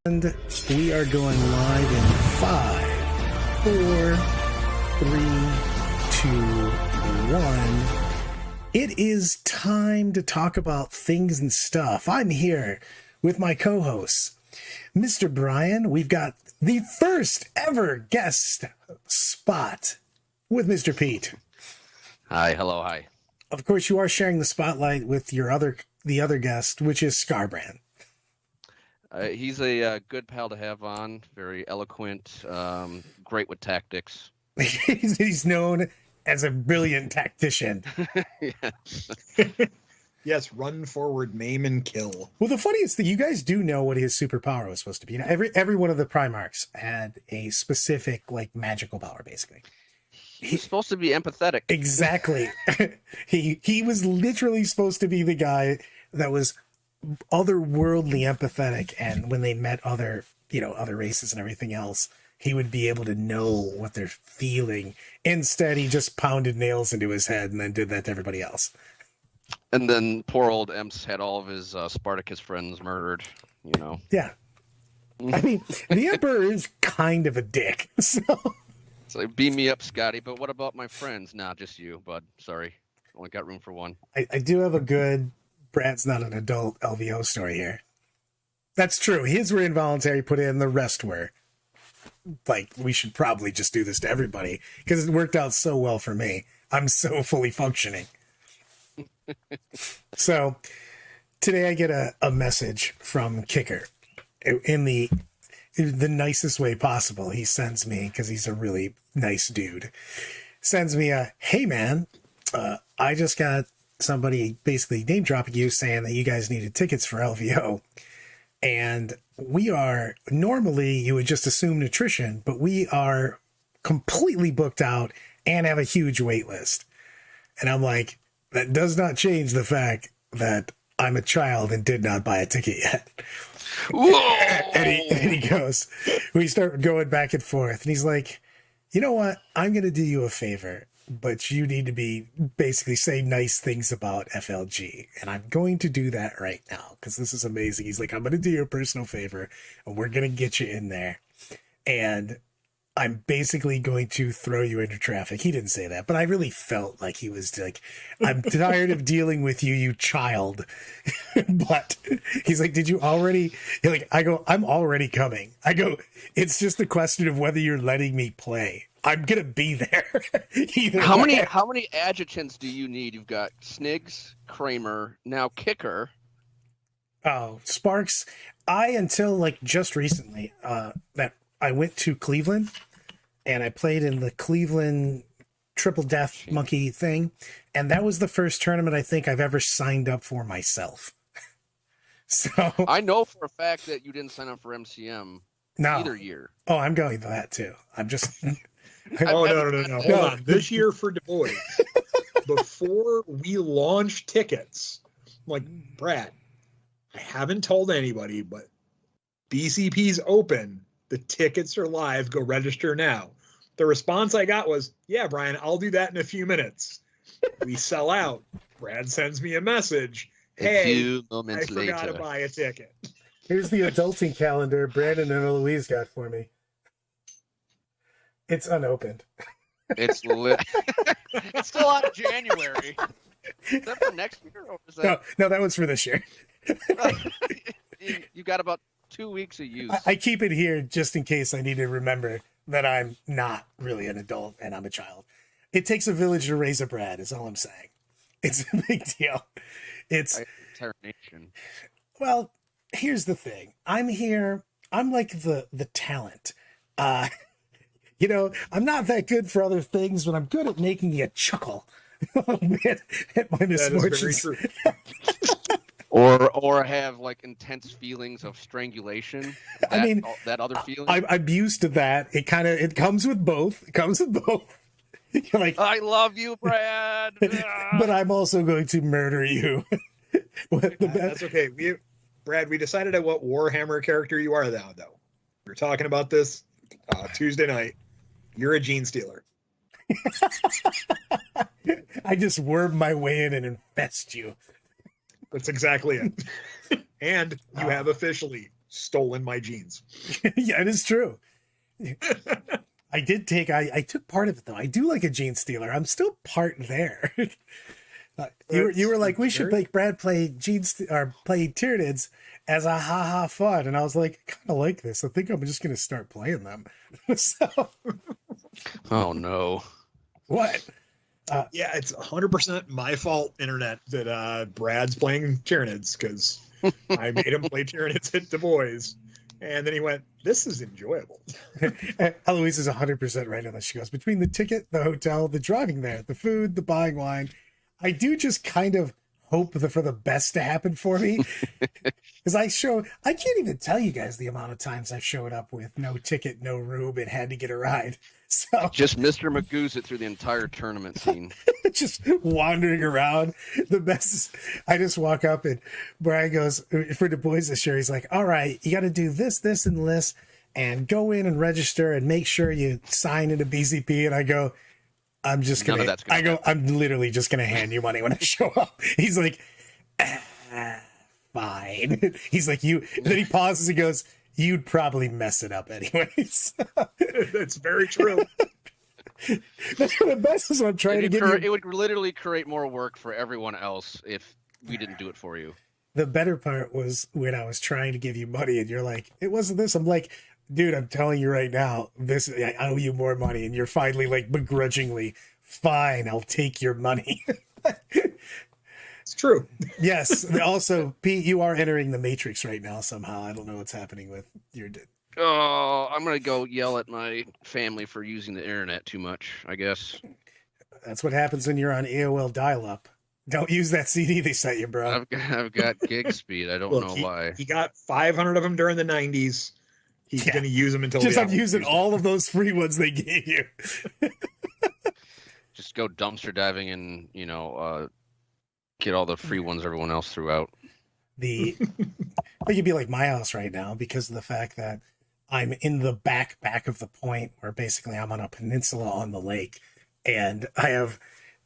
And we are going live in 5, 4, 3, 2, 1. It is time to talk about things and stuff. I'm here with my co-hosts, Mr. Brian. We've got the first ever guest spot with Mr. Pete. Hi, hello, hi. Of course, you are sharing the spotlight with the other guest, which is Scarbrand. He's a good pal to have on, very eloquent, great with tactics. He's known as a brilliant tactician. Yes, run forward, maim, and kill. Well, the funniest thing, you guys do know what his superpower was supposed to be. You know, every one of the Primarchs had a specific, like, magical power, basically. He's supposed to be empathetic. Exactly. He was literally supposed to be the guy that was otherworldly empathetic, and when they met other races and everything else, he would be able to know what they're feeling. Instead, he just pounded nails into his head and then did that to everybody else. And then poor old Emps had all of his Spartacus friends murdered, you know. Yeah. I mean, the Emperor is kind of a dick, so... So beam me up, Scotty, but what about my friends? Nah, just you, bud. Sorry. Only got room for one. I do have a good Brad's not an adult LVO story here. That's true. His were involuntary put in, the rest were. Like, we should probably just do this to everybody, because it worked out so well for me. I'm so fully functioning. So, today I get a message from Kicker in the nicest way possible. He sends me, because he's a really nice dude, sends me a, hey man, I just got somebody basically name dropping you saying that you guys needed tickets for LVO. And we are, normally you would just assume nutrition, but we are completely booked out and have a huge wait list. And I'm like, that does not change the fact that I'm a child and did not buy a ticket yet. And he goes, we start going back and forth. And he's like, you know what? I'm going to do you a favor, but you need to be basically say nice things about FLG. And I'm going to do that right now because this is amazing. He's like, I'm going to do you a personal favor and we're going to get you in there. And I'm basically going to throw you into traffic. He didn't say that, but I really felt like he was like, I'm tired of dealing with you, you child. But he's like, did you already? I go, I'm already coming. I go, it's just a question of whether you're letting me play. I'm going to be there. How many adjutants do you need? You've got Snigs, Kramer, now Kicker. Oh, Sparks. Until like just recently, that I went to Cleveland and I played in the Cleveland Triple Death Monkey thing. And that was the first tournament I think I've ever signed up for myself. So I know for a fact that you didn't sign up for MCM either year. Oh, I'm going to that too. I'm just... No. Hold on. This year for DoG, before we launch tickets, I'm like, Brad, I haven't told anybody, but BCP's open. The tickets are live. Go register now. The response I got was, yeah, Brian, I'll do that in a few minutes. We sell out. Brad sends me a message. Hey, I forgot to buy a ticket. Here's the adulting calendar Brandon and Eloise got for me. It's unopened. It's lit. It's still out of January. Is that for next year? Or is that... No, that was for this year. You got about 2 weeks of use. I keep it here just in case I need to remember that I'm not really an adult and I'm a child. It takes a village to raise a Brad, is all I'm saying. It's a big deal. It's entire nation. Well, here's the thing. I'm here. I'm like the talent. I'm not that good for other things, but I'm good at making you chuckle at my misfortunes. That is very true. Or have like intense feelings of strangulation. That other feeling. I'm used to that. It comes with both. You're like, I love you, Brad. But I'm also going to murder you. That's okay. Brad, we decided at what Warhammer character you are now, though. We were talking about this Tuesday night. You're a gene stealer. I just worm my way in and infest you. That's exactly it. And you have officially stolen my genes. Yeah, it is true. I took part of it though. I do like a gene stealer. I'm still part there. You were like, we should make Brad play or play Tyranids as a ha fun, and I was like, I kind of like this. I think I'm just gonna start playing them. So, Oh no. what? Yeah, it's 100% my fault, internet, that Brad's playing Tyranids, because I made him play Tyranids at Du Bois. And then he went, this is enjoyable. Eloise is 100% right on this. She goes, between the ticket, the hotel, the driving there, the food, the buying wine, I do just kind of hope for the best to happen for me. Because I can't even tell you guys the amount of times I've showed up with no ticket, no room, and had to get a ride. So Just Mr. Magoo's it through the entire tournament scene. just wandering around. The best is I just walk up and Brian goes, for Du Bois this year, he's like, all right, you got to do this, this, and this, and go in and register and make sure you sign in a BCP. And I go, I'm literally just going to hand you money when I show up. He's like, fine. He's like, then he pauses and goes, you'd probably mess it up anyways. That's very true. That's what the best is. I'm trying to get you. It would literally create more work for everyone else if we didn't do it for you. The better part was when I was trying to give you money and you're like, it wasn't this. I'm like, dude, I'm telling you right now, I owe you more money. And you're finally like begrudgingly, fine, I'll take your money. It's true. Yes. Also, Pete, you are entering the Matrix right now somehow. I don't know what's happening with your. Oh, I'm gonna go yell at my family for using the internet too much, I guess. That's what happens when you're on AOL dial-up. Don't use that CD they sent you, bro. I've got gig speed. I don't know why. He got 500 of them during the 90s. He's going to use them until I'm using all of those free ones they gave you. Just go dumpster diving and get all the free ones everyone else threw out. It could be like my house right now because of the fact that I'm in the back of the point where basically I'm on a peninsula on the lake, and I have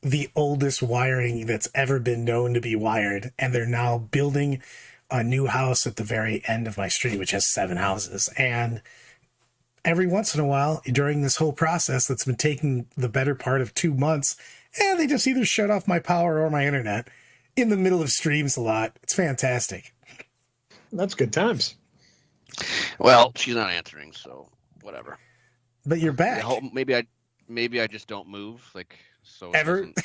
the oldest wiring that's ever been known to be wired, and they're now building a new house at the very end of my street, which has 7 houses. And every once in a while during this whole process that's been taking the better part of 2 months, and they just either shut off my power or my internet in the middle of streams a lot. It's fantastic. That's good times. Well, she's not answering, so whatever. But you're back. Maybe I just don't move, like, so it ever doesn't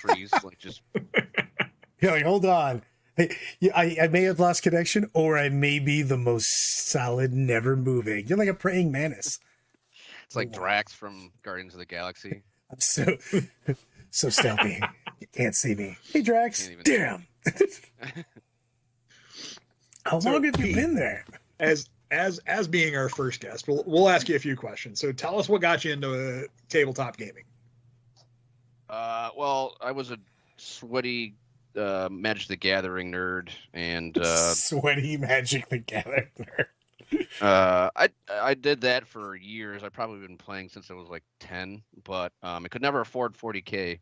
freeze, like just. You're like, hold on. I may have lost connection, or I may be the most solid, never moving. You're like a praying mantis. It's like Drax from Guardians of the Galaxy. I'm so stealthy. You can't see me. Hey, Drax. Damn. How long have you been there? As being our first guest, we'll ask you a few questions. So tell us what got you into tabletop gaming. Well, I was a sweaty Magic the Gathering nerd, and sweaty Magic the Gathering nerd. I did that for years. I've probably been playing since I was like 10, but I could never afford 40K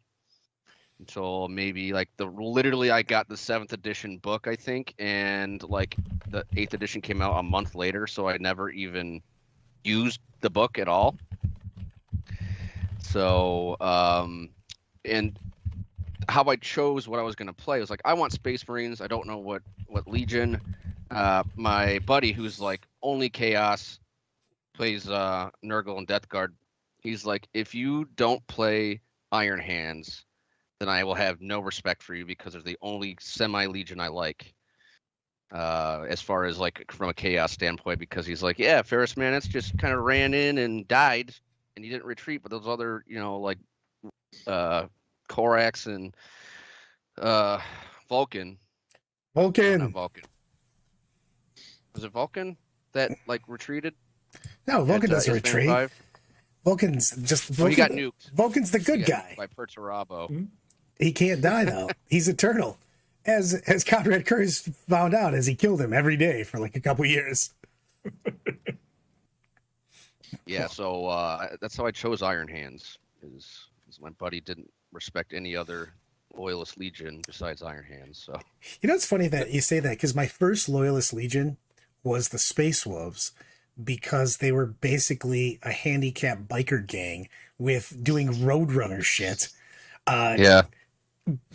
until maybe like literally I got the 7th edition book, I think, and like the 8th edition came out a month later, so I never even used the book at all. So and how I chose what I was going to play was like, I want Space Marines. I don't know what Legion. My buddy, who's like only Chaos, plays Nurgle and Death Guard. He's like, if you don't play Iron Hands, then I will have no respect for you because they're the only semi-Legion I like. As far as like from a Chaos standpoint, because he's like, yeah, Ferris Manus just kind of ran in and died, and he didn't retreat, but those other, like Korax and Vulcan. Vulcan. Vulcan. Was it Vulcan that like retreated? No, Vulcan doesn't retreat. 5? Vulcan's just. Vulcan, well, he got nuked. Vulcan's the good guy. By Perturabo. Mm-hmm. He can't die though. He's eternal, as Conrad Curtis found out as he killed him every day for like a couple years. Yeah, so that's how I chose Iron Hands. Is my buddy didn't respect any other Loyalist Legion besides Iron Hands. So it's funny that you say that because my first Loyalist Legion was the Space Wolves, because they were basically a handicap biker gang with doing Roadrunner shit. Yeah.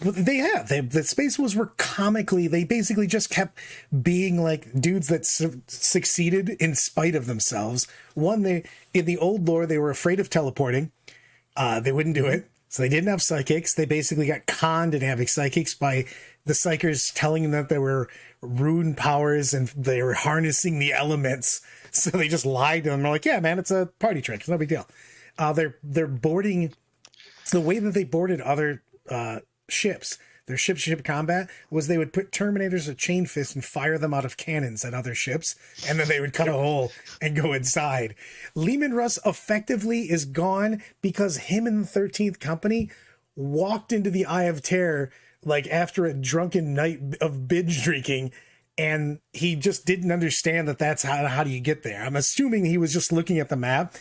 The Space Wolves were comically, they basically just kept being like dudes that succeeded in spite of themselves. One, in the old lore, they were afraid of teleporting. They wouldn't do it. So they didn't have psychics. They basically got conned into having psychics by the psychers telling them that there were rune powers and they were harnessing the elements. So they just lied to them. They're like, yeah, man, it's a party trick. It's no big deal. They're boarding. The way that they boarded other ships, their ship-to-ship combat, was they would put Terminators with chain fists and fire them out of cannons at other ships, and then they would cut a hole and go inside. Lehman Russ effectively is gone because him and the 13th Company walked into the Eye of Terror like after a drunken night of binge drinking, and he just didn't understand that that's how do you get there. I'm assuming he was just looking at the map,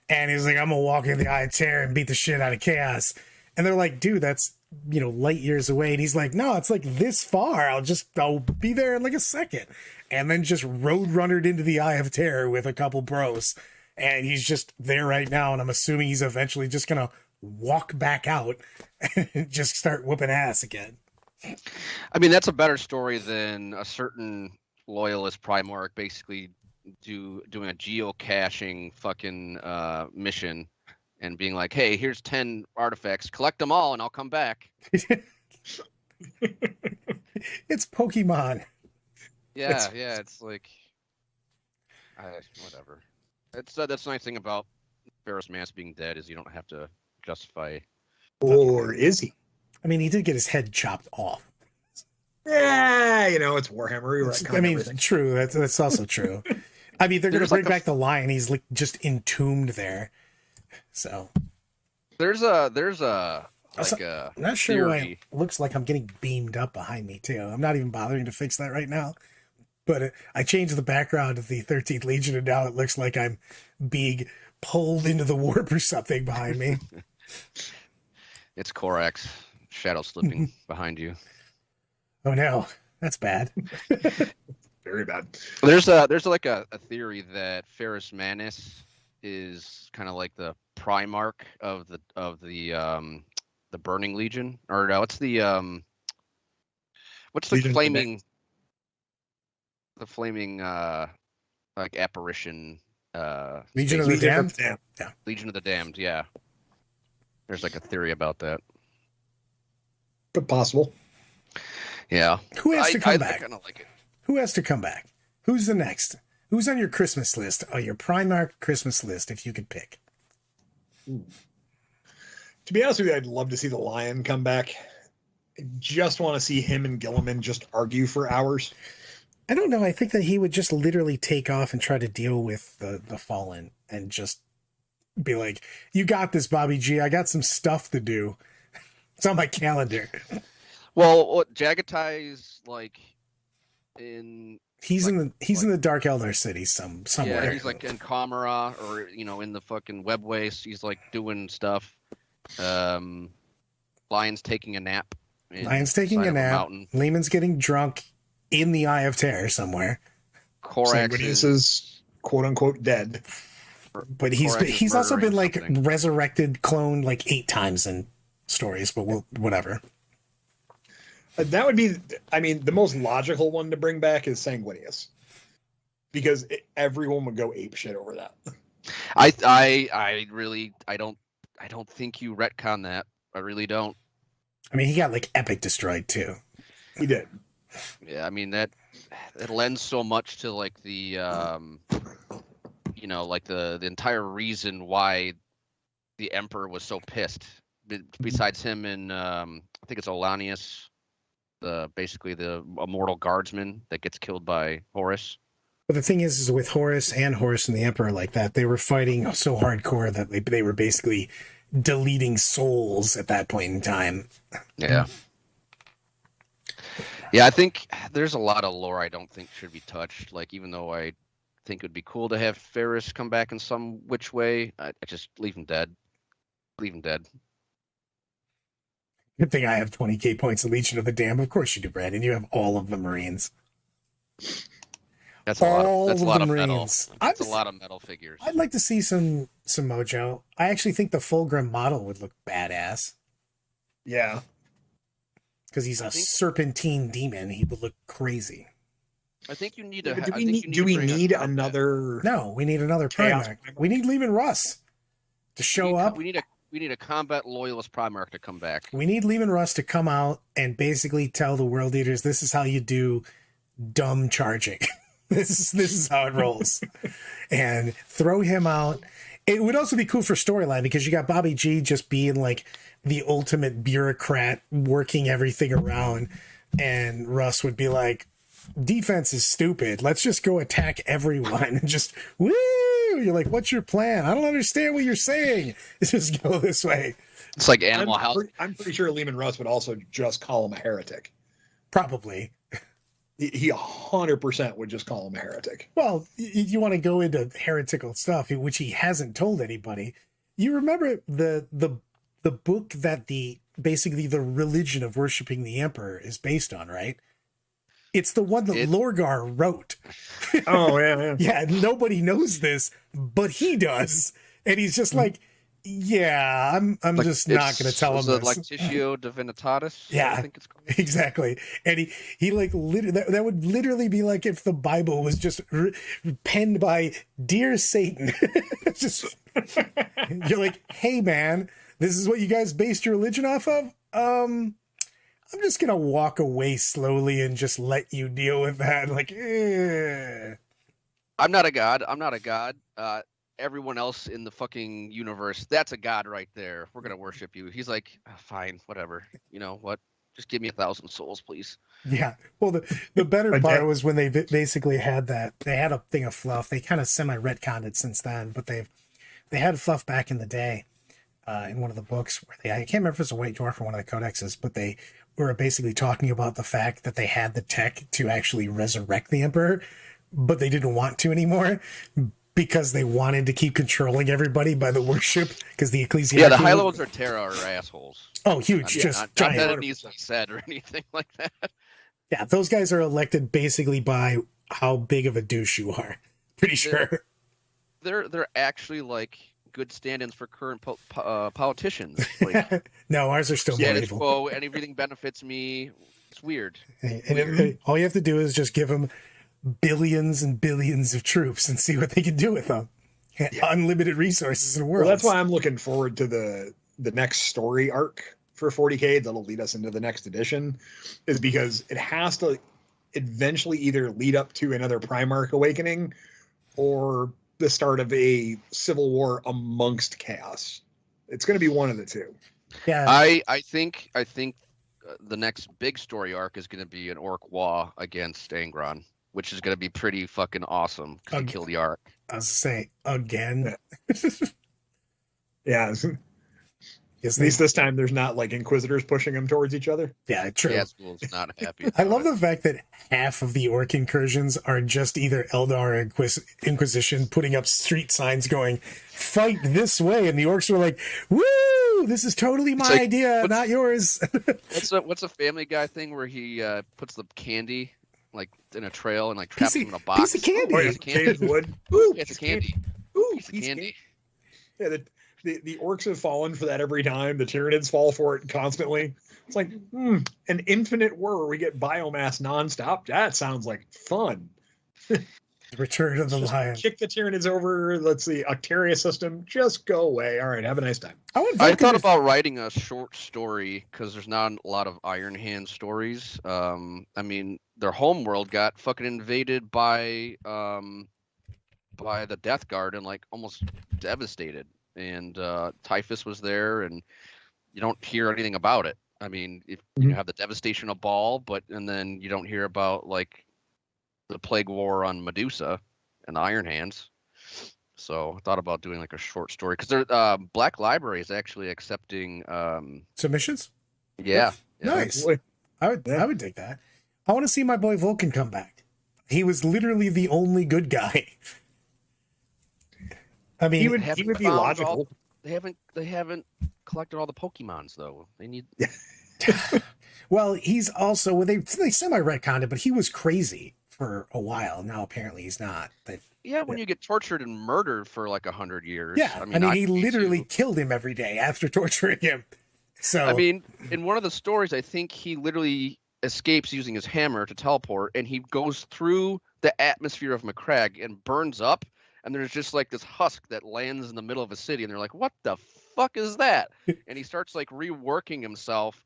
and he was like, I'm gonna walk into the Eye of Terror and beat the shit out of Chaos. And they're like, dude, that's, light years away. And he's like, no, it's like this far. I'll be there in like a second. And then just roadrunnered into the Eye of Terror with a couple bros. And he's just there right now. And I'm assuming he's eventually just going to walk back out and just start whooping ass again. I mean, that's a better story than a certain loyalist Primarch basically doing a geocaching fucking mission and being like, hey, here's 10 artifacts, collect them all and I'll come back. It's Pokemon. Yeah, it's like, whatever. That's the nice thing about Ferrous Mass being dead is you don't have to justify. Or is he? I mean, he did get his head chopped off. Yeah, it's Warhammer. I mean, everything. True. That's also true. I mean, they're going to bring back the lion. He's like just entombed there. So there's a I'm not sure why it looks like I'm getting beamed up behind me too. I'm not even bothering to fix that right now. But I changed the background of the 13th Legion, and now it looks like I'm being pulled into the warp or something behind me. It's Korax shadow slipping behind you. Oh no, that's bad. Very bad. There's like a theory that Ferrous Manus is kind of like the Primarch of the Burning Legion, or no, what's the Legion flaming like apparition Legion of the Damned? Yeah. Legion of the Damned, yeah. There's like a theory about that. But possible. Yeah. Who has to come back? I kind of like it. Who has to come back? Who's the next? Who's on your Christmas list? Oh, your Primarch Christmas list, if you could pick. Ooh. To be honest with you, I'd love to see the Lion come back. I just want to see him and Gilliman just argue for hours. I don't know. I think that he would just literally take off and try to deal with the Fallen and just be like, you got this, Bobby G. I got some stuff to do. It's on my calendar. Well, Jagatai's like in... He's in the Dark Eldar city somewhere. Yeah, he's like in Kamara or in the fucking Webwaste. He's like doing stuff. Lion's taking a nap. Lion's taking a nap. Lehman's getting drunk in the Eye of Terror somewhere. Korax is quote unquote dead. But he's also been like resurrected, cloned like 8 times in stories. But whatever. That would be, the most logical one to bring back is Sanguinius, because everyone would go ape shit over that. I don't think you retcon that. I really don't. I mean, he got like epic destroyed too. He did. Yeah, I mean that lends so much to like the like the entire reason why the Emperor was so pissed. Besides him and I think it's Olanius. Basically the immortal guardsman that gets killed by Horus. But the thing is with Horus and the Emperor like that, they were fighting so hardcore that they were basically deleting souls at that point in time. Yeah. Yeah, I think there's a lot of lore I don't think should be touched. Like, even though I think it would be cool to have Ferrous come back in some which way, I just leave him dead. Leave him dead. Good thing I have 20k points of Legion of the Damned. Of course you do, Brandon. You have all of the Marines. That's a lot all of that's a of lot the of metal. Marines. That's a lot of metal figures. I'd like to see some Mojo. I actually think the Fulgrim model would look badass Yeah. because he's a serpentine demon. He would look crazy. I think you need Yeah, to. but I think you do we bring a need combat. another? No, we need another Chaos Primarch. Primarch. We need Lehman Russ to show up. We need a combat loyalist Primarch to come back. We need Lehman Russ to come out and basically tell the world leaders this is how you do dumb charging. this is how it rolls. And throw him out. It would also be cool for storyline because you got Bobby G just being like the ultimate bureaucrat working everything around, and Russ would be like, defense is stupid. Let's just go attack everyone and just woo. You're like, what's your plan? I don't understand what you're saying. Let's just go this way. It's like Animal House. I'm pretty sure Lehman Russ would also just call him a heretic. Probably. He 100% would just call him a heretic. Well, you want to go into heretical stuff, which he hasn't told anybody. You remember the book that basically the religion of worshiping the emperor is based on, right? It's the one that Lorgar wrote. Oh, yeah. Yeah, nobody knows this, but he does. And he's just like, yeah, I'm like, just not going to tell him this. Like Titio Divinitatis? Yeah, I think it's called. Exactly. And he like literally, that would literally be like if the Bible was just penned by Dear Satan. Just, you're like, hey, man, this is what you guys based your religion off of? I'm just going to walk away slowly and just let you deal with that. Like, I'm not a god. Everyone else in the fucking universe, that's a god right there. We're going to worship you. He's like, fine, whatever. You know what? Just give me 1,000 souls, please. Yeah. Well, the better part was when they basically had that. They had a thing of fluff. They kind of semi-retconned it since then, but they had fluff back in the day in one of the books where I can't remember if it was a White Dwarf or one of the codexes, but they were basically talking about the fact that they had the tech to actually resurrect the Emperor, but they didn't want to anymore because they wanted to keep controlling everybody by the worship because the ecclesiarchy. Yeah, the High Lords of Terra are assholes. Oh, huge. Just not giant. that it needs to be said or anything like that. Yeah, those guys are elected basically by how big of a douche you are. Pretty sure. They're actually like good stand-ins for current politicians. Like, no, ours are still more evil. Quo, and everything benefits me. It's weird. And all you have to do is just give them billions and billions of troops and see what they can do with them. Yeah. Unlimited resources and worlds. Well, that's why I'm looking forward to the next story arc for 40K that'll lead us into the next edition, is because it has to eventually either lead up to another Primarch awakening or the start of a civil war amongst chaos. It's going to be one of the two. Yeah, I think the next big story arc is going to be an Orc War against Angron, which is going to be pretty fucking awesome because he killed the Ark. I was saying again. Yeah. At least this time there's not like Inquisitors pushing them towards each other. Yeah, true. Yeah, school's not happy. I love the fact that half of the Orc incursions are just either Eldar or Inquisition putting up street signs going, fight this way. And the Orcs were like, woo, this is totally my idea, not yours. What's a Family Guy thing where he puts the candy like in a trail and like traps them in a box? Piece of candy. Piece of wood. Ooh, it's a candy. Ooh, piece of candy. Yeah, the orcs have fallen for that every time. The Tyranids fall for it constantly. It's like an infinite war where we get biomass nonstop. That sounds like fun. Return of the Lion. Kick the Tyranids over. Let's see, Octaria system. Just go away. All right, have a nice time. I thought about writing a short story because there's not a lot of Iron Hand stories. I mean, their home world got fucking invaded by the Death Guard and like almost devastated. And Typhus was there, and you don't hear anything about it. I mean, if you have the devastation of Baal, and then you don't hear about like the Plague War on Medusa and the Iron Hands. So I thought about doing like a short story because Black Library is actually accepting submissions. Yeah, nice. I would take that. I want to see my boy Vulcan come back. He was literally the only good guy. I mean, he would be logical. They haven't collected all the Pokemons though. They need. Well, he's also they semi-retconned it, but he was crazy for a while. Now apparently he's not. But Yeah, when you get tortured and murdered for like 100 years. yeah, I mean he literally killed him every day after torturing him. So I mean, in one of the stories, I think he literally escapes using his hammer to teleport, and he goes through the atmosphere of McCrag and burns up, and there's just like this husk that lands in the middle of a city, and they're like, what the fuck is that? And he starts like reworking himself,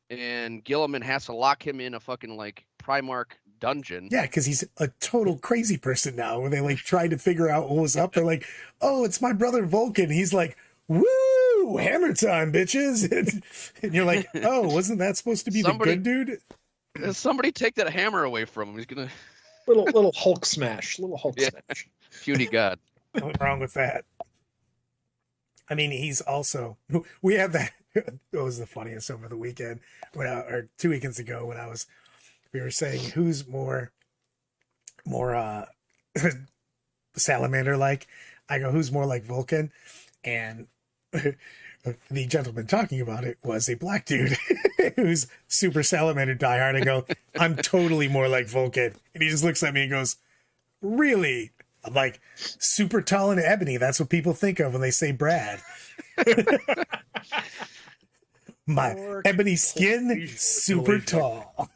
and Gilliman has to lock him in a fucking like Primarch dungeon. yeah, because he's a total crazy person now. When they like tried to figure out what was up, they're like, "Oh, it's my brother Vulcan." He's like, "Woo, hammer time, bitches!" And you're like, "Oh, wasn't that supposed to be the good dude?" Somebody take that hammer away from him. He's gonna little Hulk smash, smash. puny god. Nothing wrong with that. I mean, he's also. We have that. That was the funniest over the weekend or 2 weekends ago when we were saying who's more salamander like. I go, who's more like Vulcan? And the gentleman talking about it was a black dude who's super salamander diehard. I go, I'm totally more like Vulcan. And he just looks at me and goes, really? I'm like, super tall and ebony. That's what people think of when they say Brad. My ebony skin, super tall.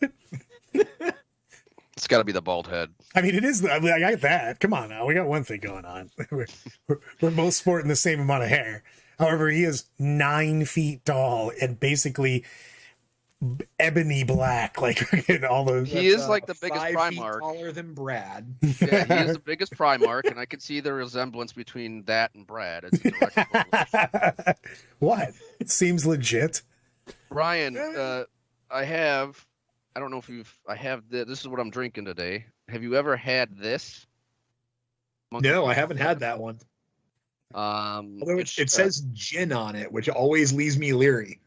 It's got to be the bald head. I mean, it is. I mean, I got that. Come on now. We got one thing going on. We're both sporting the same amount of hair. However, he is 9 feet tall and basically ebony black. Like in all those. He is like the biggest 5 feet Primarch. taller than Brad. Yeah, he is the biggest Primarch, and I can see the resemblance between that and Brad. It's a direct correlation. What? It seems legit. Ryan, I don't know if I have this is what I'm drinking today. Have you ever had this? No, I haven't had that one. Although it says gin on it, which always leaves me leery.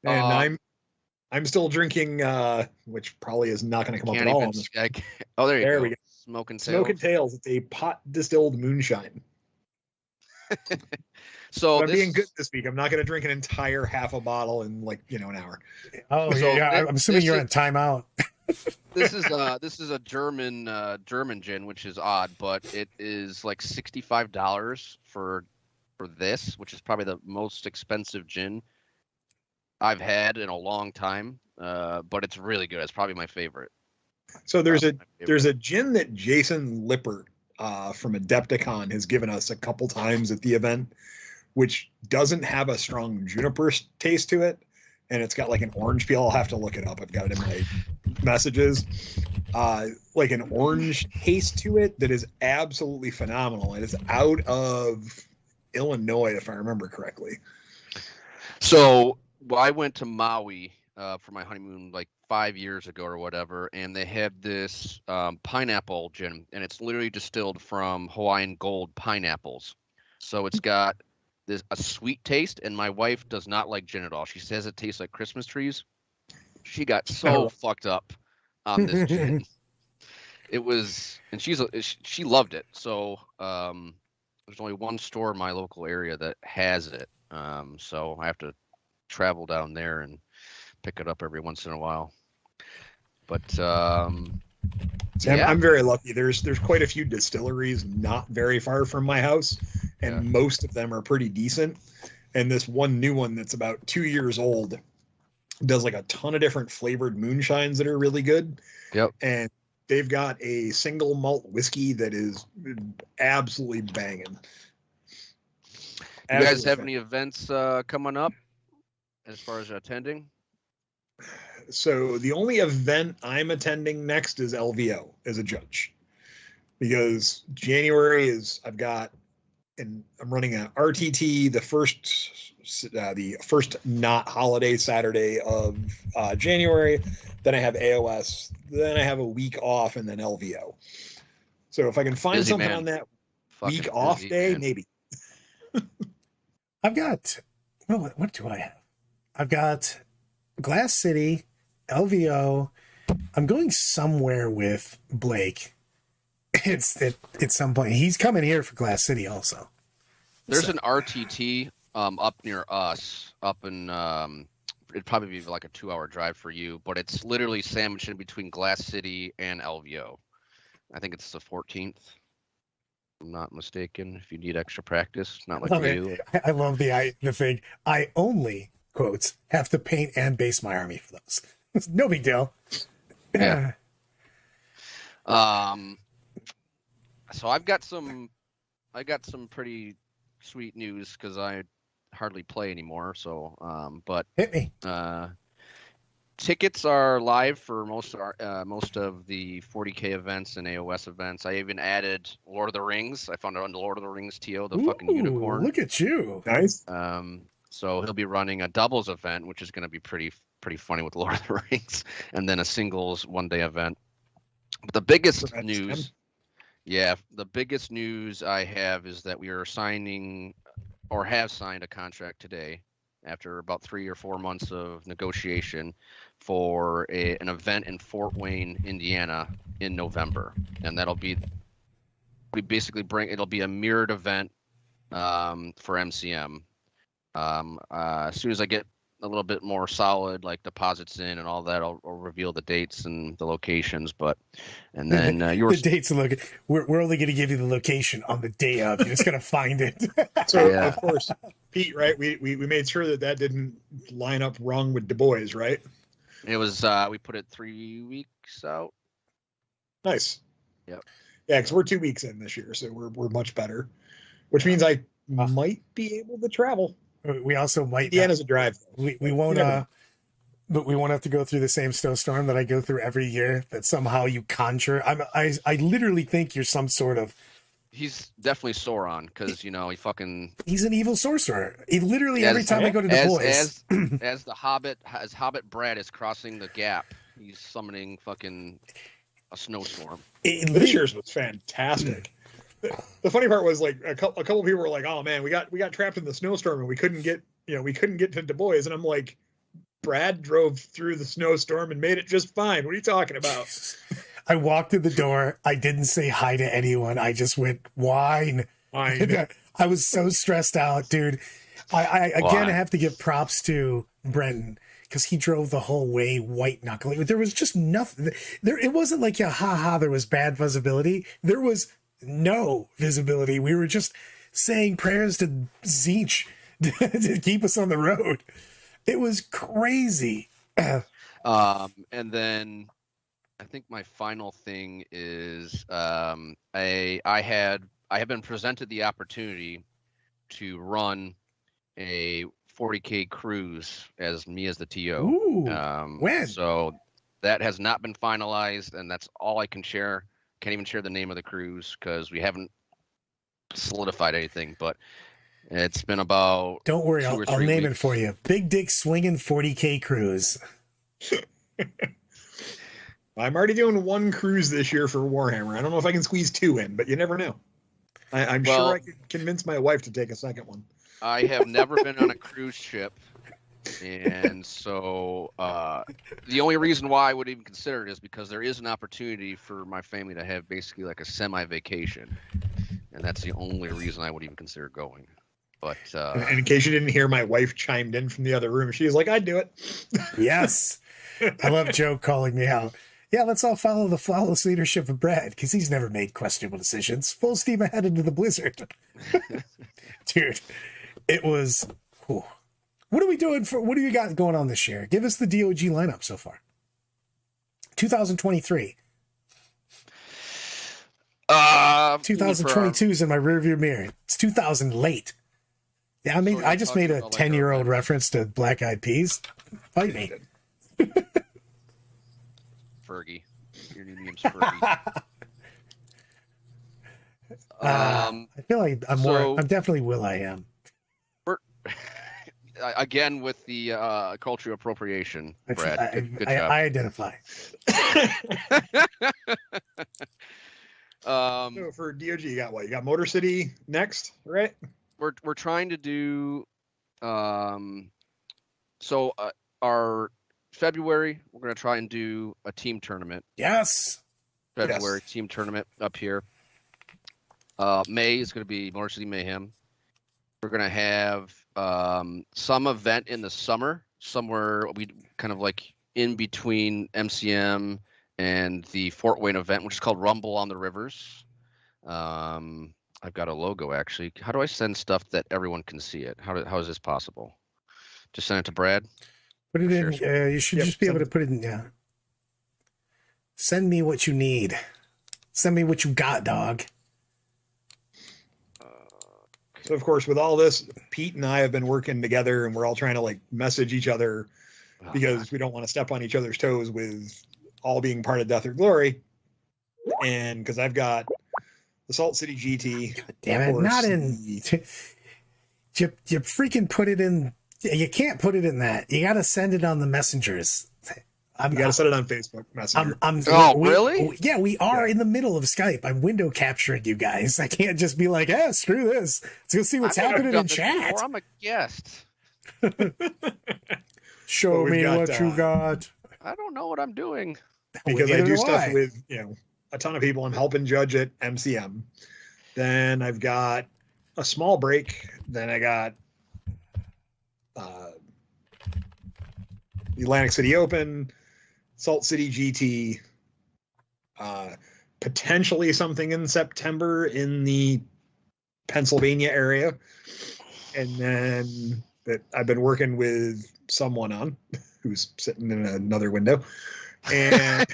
And I'm still drinking, which probably is not going to come up at all. Oh, there we go. Smoking Tails. Smoking Tails. It's a pot distilled moonshine. So I'm being good this week. I'm not going to drink an entire half a bottle in like an hour. Oh so yeah, I'm assuming you're on timeout. This is a German gin, which is odd, but it is like $65 for this, which is probably the most expensive gin I've had in a long time. But it's really good. It's probably my favorite. So there's a gin that Jason Lippert from Adepticon has given us a couple times at the event, which doesn't have a strong juniper taste to it, and it's got like an orange peel. I'll have to look it up. I've got it in my messages. Like an orange taste to it that is absolutely phenomenal. It is out of Illinois, if I remember correctly. So I went to Maui for my honeymoon like 5 years ago or whatever, and they had this pineapple gin, and it's literally distilled from Hawaiian gold pineapples. So it's got a sweet taste, and my wife does not like gin at all. She says it tastes like Christmas trees. She got so fucked up on this gin. It was, and she loved it. So there's only one store in my local area that has it. So I have to travel down there and pick it up every once in a while. But I'm very lucky. There's quite a few distilleries not very far from my house, and most of them are pretty decent. And this one new one that's about 2 years old does like a ton of different flavored moonshines that are really good. Yep. And they've got a single malt whiskey that is absolutely banging. You guys have any events coming up as far as attending? So the only event I'm attending next is LVO as a judge, because January is I'm running an RTT the first not holiday Saturday of January. Then I have AOS. Then I have a week off, and then LVO. So if I can find something on that week off day, maybe. I've got what do I have? I've got Glass City, LVO. I'm going somewhere with Blake. It's at some point. He's coming here for Glass City also. There's an RTT up near us, up in it'd probably be like a 2-hour drive for you, but it's literally sandwiched in between Glass City and LVO. I think it's the 14th. If I'm not mistaken. If you need extra practice, not like Love we it. do. I love the thing. I only, quotes, have to paint and base my army for those. It's no big deal. Yeah. So I got some pretty sweet news because I hardly play anymore. So, but Hit me. tickets are live for most of the 40K events and AOS events. I even added Lord of the Rings. I found it on the Lord of the Rings TO, the fucking unicorn. Look at you. Nice. So he'll be running a doubles event, which is going to be pretty funny with Lord of the Rings, and then a singles one-day event. But the biggest news, the biggest news I have is that we are signing, or have signed, a contract today after about 3 or 4 months of negotiation for an event in Fort Wayne, Indiana in November. And that'll be, it'll be a mirrored event for MCM. As soon as I get a little bit more solid, like deposits in and all that, I'll reveal the dates and the locations. And then the dates and look, we're only going to give you the location on the day of. You're just going to find it. So of course, Pete, right? We made sure that didn't line up wrong with Du Bois, right? It was we put it 3 weeks out. Nice. Yep. Yeah, because we're 2 weeks in this year, so we're much better. Which means I might be able to travel. We also might. Indiana's a drive. We won't. But we won't have to go through the same snowstorm that I go through every year. That somehow you conjure. I literally think you're some sort of. He's definitely Sauron because he fucking. He's an evil sorcerer. He literally every time I go to Du Bois, as Hobbit Brad is crossing the gap, he's summoning fucking a snowstorm. This year's was fantastic. The funny part was like a couple people were like, "Oh man, we got trapped in the snowstorm and we couldn't get to Du Bois," and I'm like, Brad drove through the snowstorm and made it just fine. What are you talking about? I walked through the door. I didn't say hi to anyone. I just went wine. I was so stressed out, dude. I have to give props to Brenton because he drove the whole way white knuckling. There was just nothing there. It wasn't like there was bad visibility. There was no visibility. We were just saying prayers to Zeech to keep us on the road. It was crazy. And then I think my final thing is I have been presented the opportunity to run a 40K cruise as the TO. Ooh, when? So that has not been finalized, and that's all I can share. Can't even share the name of the cruise because we haven't solidified anything, but it's been about. Don't worry, I'll name weeks. it for you. Big Dick Swinging 40K Cruise. I'm already doing one cruise this year for Warhammer. I don't know if I can squeeze 2 in, but you never know. I'm sure I could convince my wife to take a second one. I have never been on a cruise ship, and so the only reason why I would even consider it is because there is an opportunity for my family to have basically like a semi-vacation, and that's the only reason I would even consider going. But and in case you didn't hear, my wife chimed in from the other room. She was like, "I'd do it." Yes, I love Joe calling me out. Yeah, let's all follow the flawless leadership of Brad because he's never made questionable decisions. Full steam ahead into the blizzard, dude. It was. Whew. What are we doing what do you got going on this year? Give us the DoG lineup so far. 2023. 2022 is in my rearview mirror. It's 2000 late. Yeah, I just made a 10-year-old reference to Black Eyed Peas. Fight me. Fergie. Your new name's Fergie. I feel like I'm definitely Will.i.am. Again with the cultural appropriation, Brad. Good job. I identify. So for DoG, you got what? You got Motor City next, right? We're trying to do our February, we're going to try and do a team tournament. Yes. February team tournament up here. May is going to be Motor City Mayhem. We're going to have some event in the summer, somewhere we kind of like in between MCM and the Fort Wayne event, which is called Rumble on the Rivers. I've got a logo actually. How do I send stuff that everyone can see it? How is this possible? Just send it to Brad. Put it in. Sure. You should just be able to put it in. Yeah. Send me what you need. Send me what you got, dog. So of course, with all this, Pete and I have been working together, and we're all trying to like message each other because we don't want to step on each other's toes with all being part of Death or Glory. And because I've got the Salt City GT. God damn it! Not in. You freaking put it in. You can't put it in that. You got to send it on the messengers. You got to set it on Facebook Messenger. Really? Yeah, we are in the middle of Skype. I'm window capturing you guys. I can't just be like, screw this. Let's go see what's happening in chat. I'm a guest. Show me what you got. I don't know what I'm doing. Because I do stuff with, a ton of people. I'm helping judge at MCM. Then I've got a small break. Then I got the Atlantic City Open, Salt City GT, potentially something in September in the Pennsylvania area. And then that I've been working with someone on who's sitting in another window. And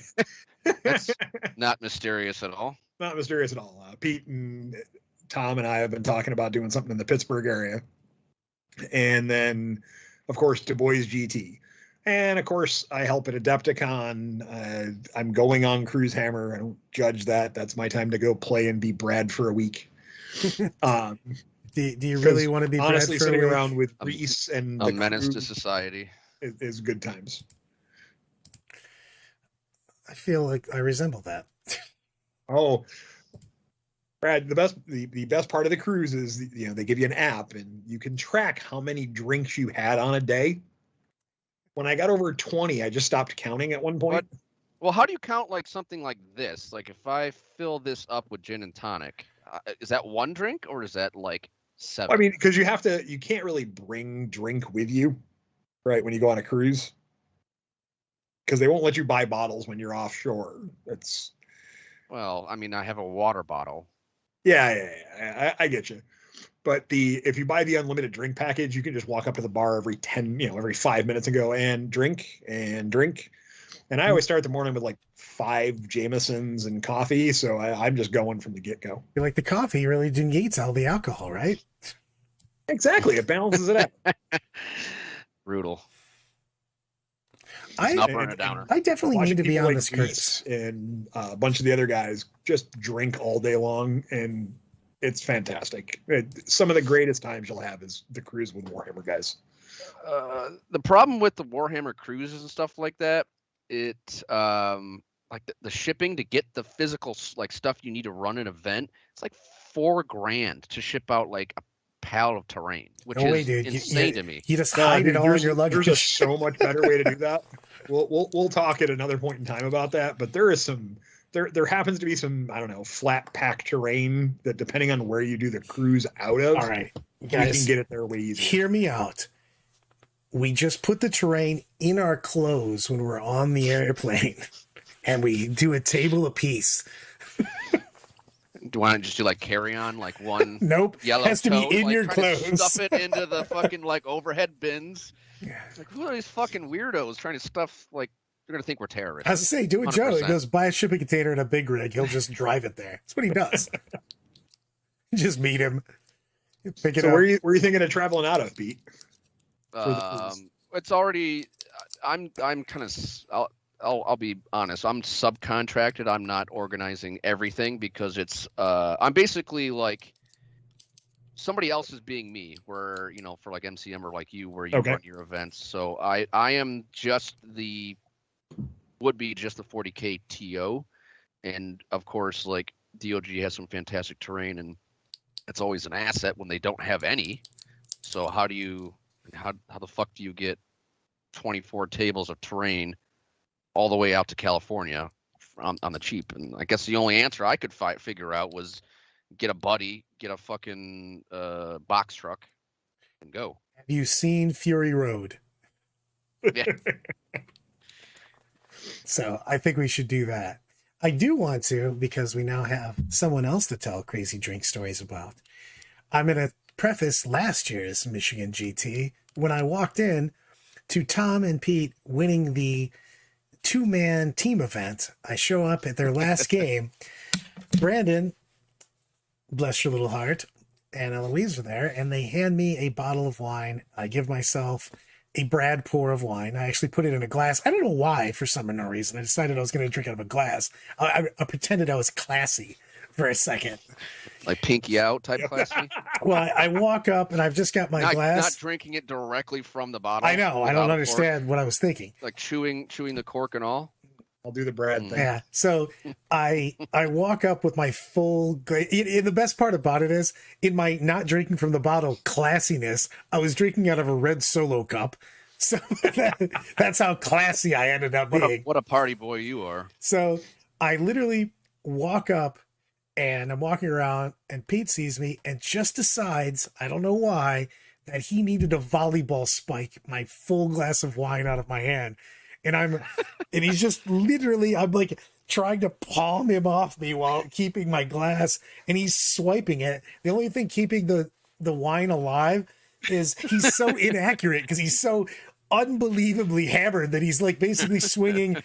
that's not mysterious at all. Not mysterious at all. Pete and Tom and I have been talking about doing something in the Pittsburgh area. And then, of course, Du Bois GT. And of course, I help at Adepticon. I'm going on Cruise Hammer. I don't judge that. That's my time to go play and be Brad for a week. Do you really want to be honestly Brad for sitting a week? around with Reese and a menace to society is good times. I feel like I resemble that. Oh, Brad, the best part of the cruise is they give you an app and you can track how many drinks you had on a day. When I got over 20, I just stopped counting at one point. Well, how do you count like something like this? Like if I fill this up with gin and tonic, is that one drink or is that like 7? I mean, because you can't really bring drink with you, right? When you go on a cruise, because they won't let you buy bottles when you're offshore. Well, I mean, I have a water bottle. Yeah, I get you. But if you buy the unlimited drink package, you can just walk up to the bar every 5 minutes and go and drink and drink. And I always start the morning with like 5 Jamesons and coffee. So I'm just going from the get-go. You like the coffee really negates all the alcohol, right? Exactly. It balances it out. Brutal. I definitely need to be on this cruise. And a bunch of the other guys just drink all day long, and it's fantastic. Some of the greatest times you'll have is the cruise with Warhammer guys. The problem with the Warhammer cruises and stuff like that, like the shipping to get the physical like stuff you need to run an event, it's like $4,000 to ship out like a pallet of terrain, which is insane to me. You just hide it all in your luggage. There's a so much better way to do that. We'll talk at another point in time about that. But there is there happens to be some, I don't know, flat pack terrain that depending on where you do the cruise out of, all right, guys, you can get it there way easier. Hear me out. We just put the terrain in our clothes when we're on the airplane, and we do a table apiece. Do you want to just do like carry on, like one? Nope. Yellow has to be tote, in like, your clothes. Stuff it into the fucking like overhead bins. Like, who are these fucking weirdos trying to stuff? Like, they're gonna think we're terrorists. I was to say, do it, 100%. Joe. He goes buy a shipping container and a big rig. He'll just drive it there. That's what he does. Just meet him. Pick it up. Where are you thinking of traveling out of, Pete? It's already. I'm kind of. I'll be honest. I'm subcontracted. I'm not organizing everything because it's. I'm basically like. Somebody else is being me, where for like MCM or like you, where you run your events. So I am just would be just the 40K TO, and of course like DoG has some fantastic terrain, and it's always an asset when they don't have any. So how the fuck do you get 24 tables of terrain all the way out to California on the cheap? And I guess the only answer I could figure out was get a buddy, get a fucking box truck, and go. Have you seen Fury Road? Yeah. So I think we should do that. I do want to, because we now have someone else to tell crazy drink stories about. I'm going to preface last year's Michigan GT when I walked in to Tom and Pete winning the 2-man team event. I show up at their last game. Brandon, bless your little heart, and Eloise are there, and they hand me a bottle of wine. I give myself a Brad pour of wine. I actually put it in a glass. I don't know why, for some unknown reason. I decided I was going to drink out of a glass. I pretended I was classy for a second. Like pinky out type classy? Well, I walk up and I've just got my glass. Not drinking it directly from the bottle. I know. I don't understand what I was thinking. Like chewing the cork and all. I'll do the Brad thing. Yeah. So I walk up with my full. The best part about it is, in my not drinking from the bottle classiness, I was drinking out of a red Solo cup. So that's how classy I ended up being. What a party boy you are. So I literally walk up and I'm walking around and Pete sees me and just decides, I don't know why, that he needed a volleyball spike my full glass of wine out of my hand. And he's just literally, I'm like trying to palm him off me while keeping my glass, and he's swiping it. The only thing keeping the wine alive is he's so inaccurate because he's so unbelievably hammered that he's like basically swinging.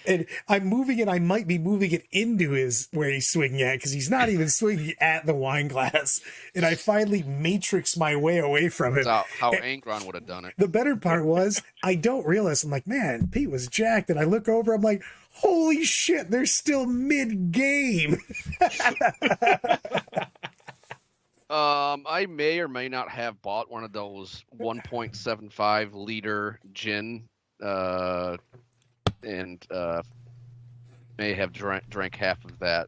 And I'm moving it. I might be moving it into where he's swinging at, because he's not even swinging at the wine glass. And I finally matrix my way away from it. That's how Angron would have done it. The better part was, I don't realize. I'm like, man, Pete was jacked. And I look over. I'm like, holy shit, they're still mid-game. I may or may not have bought one of those 1.75 liter gin. And may have drank half of that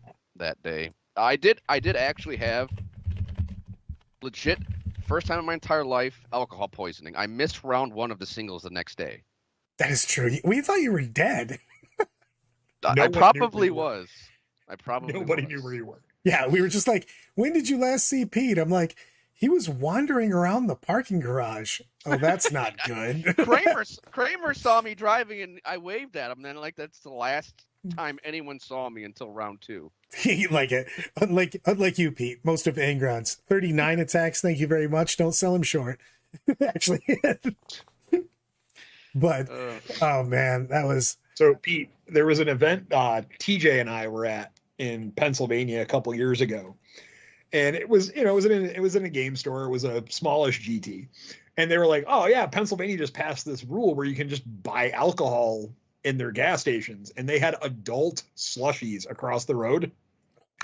day. I did actually have legit first time in my entire life alcohol poisoning. I missed round 1 of the singles the next day. That is true. We thought you were dead. I probably was. Nobody knew where you were. Yeah, we were just like, when did you last see Pete? I'm like, he was wandering around the parking garage. Oh, that's not good. Kramer saw me driving, and I waved at him. Then, that's the last time anyone saw me until round 2. Like it. Unlike you, Pete. Most of Angron's 39 attacks. Thank you very much. Don't sell him short. Actually, but oh man, that was. So Pete, there was an event TJ and I were at in Pennsylvania a couple years ago. And it was in a game store. It was a smallish GT. And they were like, oh yeah, Pennsylvania just passed this rule where you can just buy alcohol in their gas stations. And they had adult slushies across the road.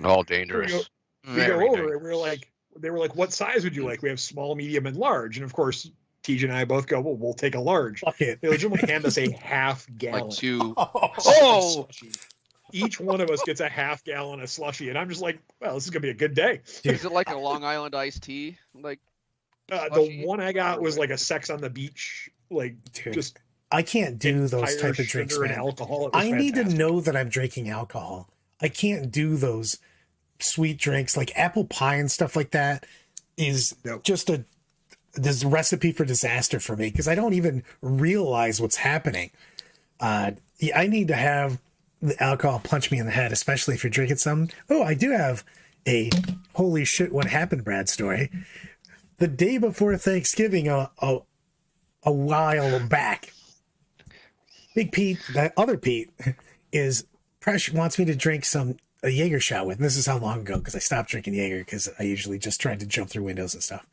All dangerous. We go over and they were like, what size would you like? We have small, medium, and large. And of course, TJ and I both go, well, we'll take a large. Fuck it. They legitimately hand us a half gallon. Like 2. Oh! Each one of us gets a half gallon of slushy, and I'm just like, well, this is gonna be a good day. Is it like a Long Island iced tea? Like the one I got was like a Sex on the Beach, like just. I can't do those type of drinks, man. Alcohol. I need to know that I'm drinking alcohol. I can't do those sweet drinks like apple pie and stuff like that. Is just this recipe for disaster for me, because I don't even realize what's happening. I need to have the alcohol punch me in the head, especially if you're drinking some. Oh, I do have a holy shit what happened Brad story. The day before Thanksgiving, a while back, Big Pete, that other Pete, wants me to drink a Jaeger shot with. And this is how long ago, because I stopped drinking Jaeger because I usually just tried to jump through windows and stuff.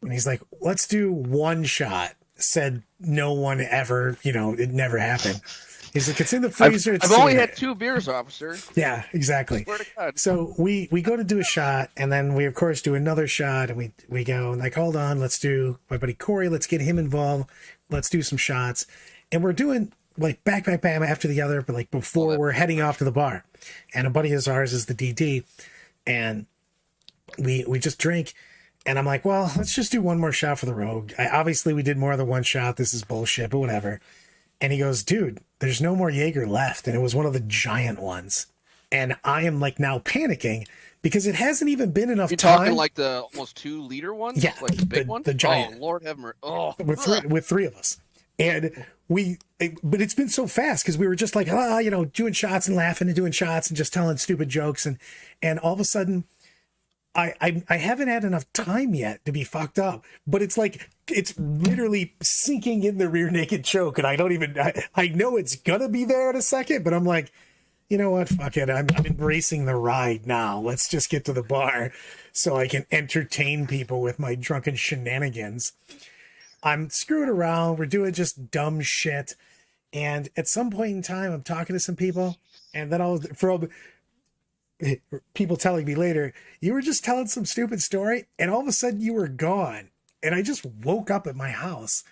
And he's like, let's do one shot. Said no one ever, it never happened. He's like, it's in the freezer. I've only had 2 beers, officer. Yeah, exactly. Swear to God. So we go to do a shot, and then we of course do another shot, and we go and like, hold on, let's do my buddy Corey. Let's get him involved. Let's do some shots, and we're doing like back after the other, but like before we're heading off to the bar, and a buddy of ours is the DD, and we just drink. And I'm like, well, let's just do one more shot for the Rogue. Obviously, we did more than one shot. This is bullshit, but whatever. And he goes, dude, there's no more Jaeger left. And it was one of the giant ones. And I am like now panicking because it hasn't even been enough time. You're talking like the almost 2 liter ones? Yeah. Like the big one? The giant. Oh, Lord have mercy. Oh. With 3 of us. And but it's been so fast because we were just like, doing shots and laughing and doing shots and just telling stupid jokes. And all of a sudden, I haven't had enough time yet to be fucked up, but it's like, it's literally sinking in the rear naked choke. And I know it's gonna be there in a second, but I'm like, you know what? Fuck it. I'm embracing the ride now. Let's just get to the bar so I can entertain people with my drunken shenanigans. I'm screwing around. We're doing just dumb shit. And at some point in time, I'm talking to some people, and then from people telling me later, you were just telling some stupid story, and all of a sudden you were gone. And I just woke up at my house.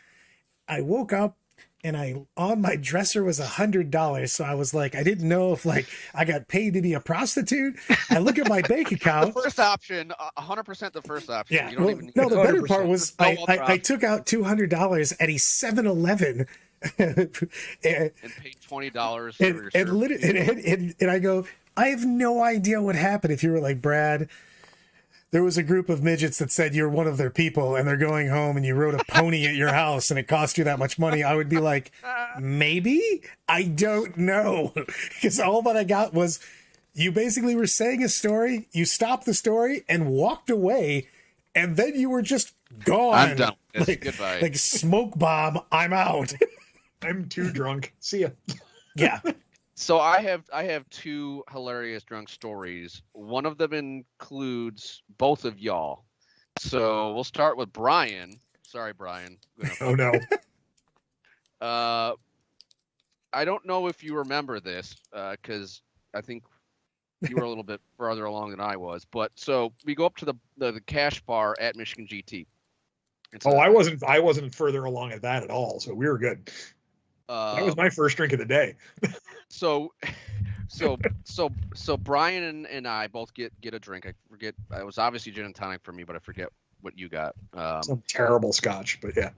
I woke up, and on my dresser was $100. So I was like, I didn't know if I got paid to be a prostitute. I look at my bank account. The first option, 100% the first option. Yeah. You don't even need no, the better 100%. part was I took out $200 at a 7-Eleven. and paid $20 for your service. And I go, I have no idea what happened. If you were like, Brad, there was a group of midgets that said you're one of their people and they're going home and you rode a pony at your house and it cost you that much money, I would be like, maybe? I don't know. Because all that I got was you basically were saying a story, you stopped the story and walked away, and then you were just gone. I'm done. Goodbye. Like smoke bomb, I'm out. I'm too drunk. See ya. Yeah. So I have two hilarious drunk stories. One of them includes both of y'all. So we'll start with Brian. Sorry, Brian. Oh no. I don't know if you remember this, because I think you were a little bit further along than I was. But so we go up to the cash bar at Michigan GT. I wasn't further along at that at all. So we were good. That was my first drink of the day. So Brian and I both get a drink. I forget. It was obviously gin and tonic for me, but I forget what you got. Some terrible scotch, but yeah.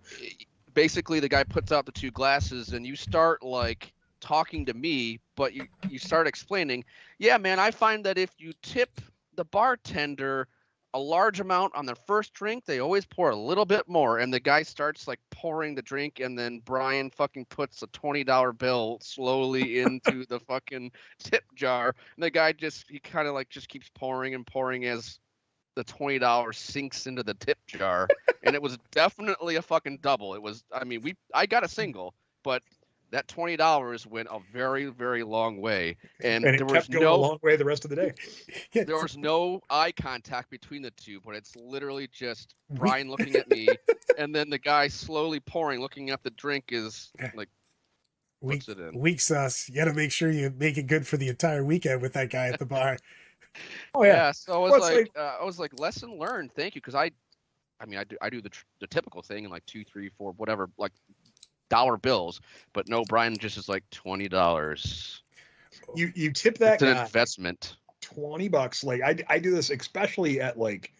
Basically, the guy puts out the two glasses, and you start like talking to me, but you start explaining. Yeah, man, I find that if you tip the bartender a large amount on their first drink, they always pour a little bit more. And the guy starts like pouring the drink, and then Brian fucking puts a $20 bill slowly into the fucking tip jar. And the guy he kind of like just keeps pouring and pouring as the $20 sinks into the tip jar. And it was definitely a fucking double. It was, I got a single, but that $20 went a very, very long way, and it kept going a long way the rest of the day. There was no eye contact between the two, but it's literally just Brian looking at me, and then the guy slowly pouring, looking at the drink, is like puts it in. Weak sauce. You got to make sure you make it good for the entire weekend with that guy at the bar. Oh yeah. So I was like, lesson learned. Thank you, because I do the typical thing in like 2, 3, 4, whatever, like dollar bills, but no, Brian just is like $20. You tip that it's guy an investment. $20. Like I do this especially at like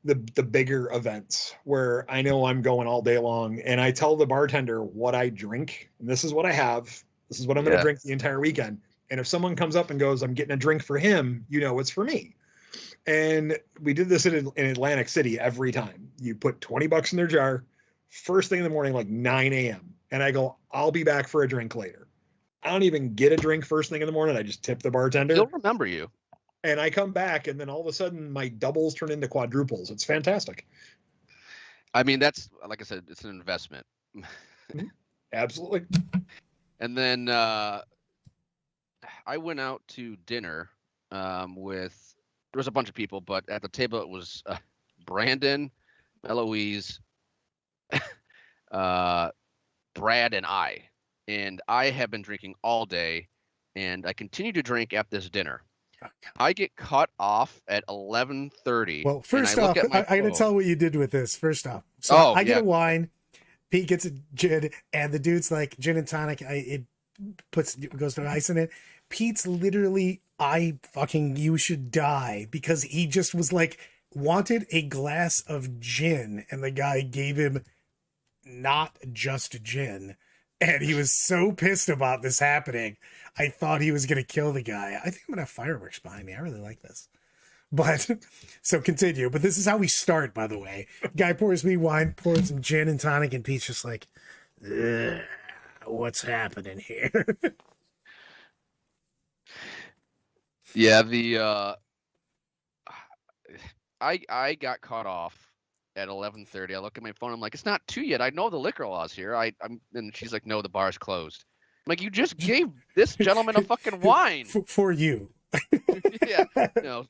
the bigger events where I know I'm going all day long, and I tell the bartender what I drink, and this is what I have, this is what I'm going to drink the entire weekend. And if someone comes up and goes, I'm getting a drink for him, it's for me. And we did this in Atlantic City every time. You put $20 in their jar first thing in the morning, like 9 a.m. And I go, I'll be back for a drink later. I don't even get a drink first thing in the morning. I just tip the bartender. He'll remember you. And I come back, and then all of a sudden my doubles turn into quadruples. It's fantastic. That's, like I said, it's an investment. Absolutely. And then I went out to dinner with, there was a bunch of people, but at the table it was Brandon, Eloise, Brad, and I have been drinking all day, and I continue to drink at this dinner. I get cut off at 11:30. Well, first off, I got to tell what you did with this. First off, so I get a wine, Pete gets a gin, and the dude's like, gin and tonic. It goes to ice in it. Pete's literally, you should die, because he just was like, wanted a glass of gin, and the guy gave him not just gin, and he was so pissed about this happening. I thought he was gonna kill the guy. I think I'm gonna have fireworks behind me. I really like this. But so continue. But this is how we start, by the way. Guy pours me wine, pours some gin and tonic, and Pete's just like, Ugh, what's happening here? Yeah, the I got caught off at 11:30. I look at my phone. I'm like, it's not 2 yet. I know the liquor laws here. And she's like, no, the bar's closed. I'm like, you just gave this gentleman a fucking wine. For you. Yeah.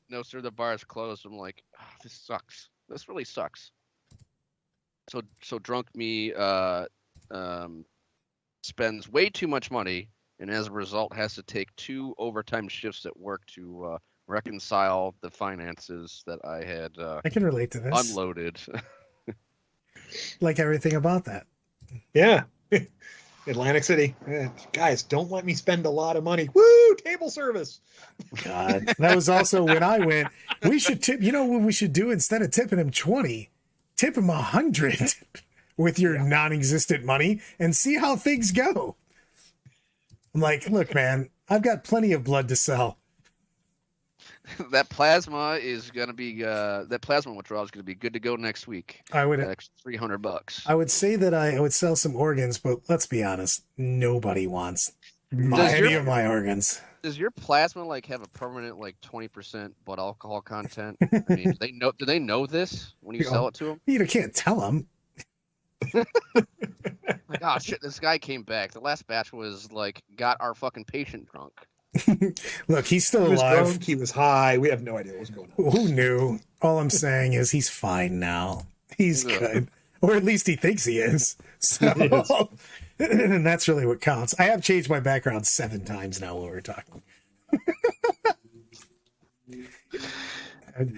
No, sir, the bar is closed. I'm like, oh, this sucks. This really sucks. So drunk me spends way too much money, and as a result has to take 2 overtime shifts at work to reconcile the finances that I had I can relate to this. unloaded. Like everything about that. Yeah. Atlantic City. Guys, don't let me spend a lot of money. Woo! Table service. God, that was also when I went. We should tip. You know what we should do instead of tipping him 20, tip him 100 with your non-existent money and see how things go. I'm like, look, man, I've got plenty of blood to sell. That plasma is gonna be that plasma withdrawal is gonna be good to go next week. I would extra $300. I would say that I would sell some organs, but let's be honest, nobody wants any of my organs. Does your plasma like have a permanent like 20% blood alcohol content? I mean, do they know this when you sell it to them? You can't tell them. Like, oh shit, this guy came back. The last batch was like got our fucking patient drunk. Look, he's still He was alive. drunk, he was high. We have no idea what was going on. Who knew? All I'm saying is he's fine now. He's good. Or at least he thinks he is. So, and that's really what counts. I have changed my background 7 times now while we're talking.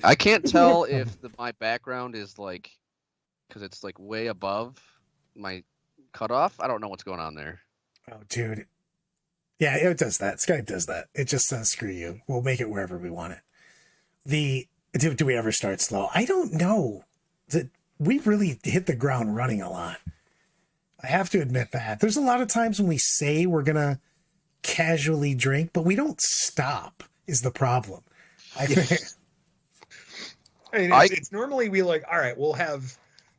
I can't tell if my background is like, because it's like way above my cutoff. I don't know what's going on there. Oh, dude. Yeah, it does that. Skype does that. It just says, screw you. We'll make it wherever we want it. Do we ever start slow? I don't know. We've really hit the ground running a lot. I have to admit that. There's a lot of times when we say we're going to casually drink, but we don't stop is the problem. I think. I mean, it's normally we like, all right, we'll have,